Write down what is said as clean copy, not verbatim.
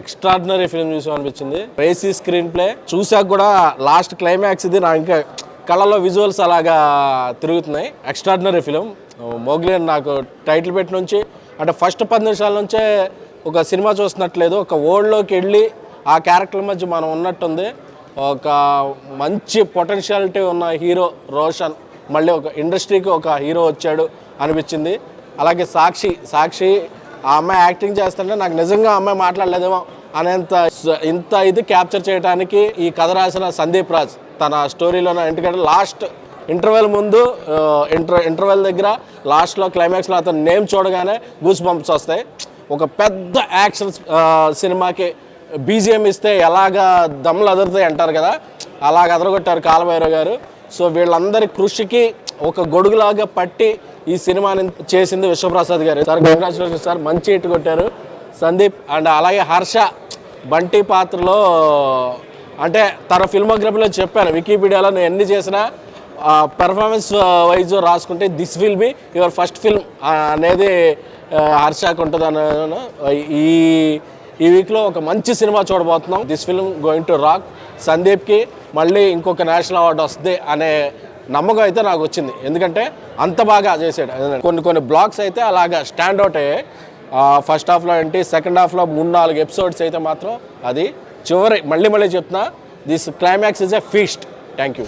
Extraordinary film చూసాం అనిపించింది. Racy screen play చూసాక కూడా లాస్ట్ క్లైమాక్స్ ఇది నా ఇంకా కళ్ళలో విజువల్స్ అలాగా తిరుగుతున్నాయి. Extraordinary film. మోగ్లీ నాకు టైటిల్ పెట్టి నుంచి అంటే ఫస్ట్ 10 నిమిషాల నుంచే ఒక సినిమా చూస్తున్నట్లేదు, ఒక వరల్డ్లోకి వెళ్ళి ఆ క్యారెక్టర్ మధ్య మనం ఉన్నట్టుంది. ఒక మంచి పొటెన్షియాలిటీ ఉన్న హీరో రోషన్ మళ్ళీ ఒక ఇండస్ట్రీకి ఒక హీరో వచ్చాడు అనిపించింది. అలాగే సాక్షి ఆ అమ్మాయి యాక్టింగ్ చేస్తుంటే నాకు నిజంగా ఆ అమ్మాయి మాట్లాడలేదేమో అనేంత ఇంత ఇది క్యాప్చర్ చేయడానికి ఈ కథ రాసిన సందీప్ రాజ్ తన స్టోరీలోనే. ఎందుకంటే లాస్ట్ ఇంటర్వెల్ ముందు ఇంటర్వెల్ దగ్గర లాస్ట్లో క్లైమాక్స్లో అతను నేమ్ చూడగానే గూస్ బంప్స్ వస్తాయి. ఒక పెద్ద యాక్షన్ సినిమాకి బీజిఎం ఇస్తే ఎలాగా దమ్ములు అదురుతాయి అంటారు కదా, అలాగ అదరగొట్టారు కాలభైరవ్ గారు. సో వీళ్ళందరి కృషికి ఒక గొడుగులాగా పట్టి ఈ సినిమాని చేసింది విశ్వప్రసాద్ గారు. సార్ కంగ్రాచులేషన్ సార్, మంచి హిట్ కొట్టారు సందీప్. అండ్ అలాగే హర్ష బంటి పాత్రలో అంటే తన ఫిల్మోగ్రఫీలో చెప్పాను, వికీపీడియాలో నేను ఎన్ని చేసినా పెర్ఫార్మెన్స్ వైజ్ రాసుకుంటే this will be your first film అనేది హర్షకు ఉంటుంది అన్న. ఈ వీక్లో ఒక మంచి సినిమా చూడబోతున్నాం. This film going to rock. సందీప్కి మళ్ళీ ఇంకొక నేషనల్ అవార్డు వస్తుంది అనే నమ్మకం అయితే నాకు వచ్చింది, ఎందుకంటే అంత బాగా చేసాడు. కొన్ని బ్లాగ్స్ అయితే అలాగా స్టాండ్ అవుట్ అయ్యాయి. ఫస్ట్ హాఫ్లో ఏంటి, సెకండ్ హాఫ్లో 3-4 ఎపిసోడ్స్ అయితే మాత్రం అది చివరి మళ్ళీ చెప్తున్నా, this climax is a feast. Thank you.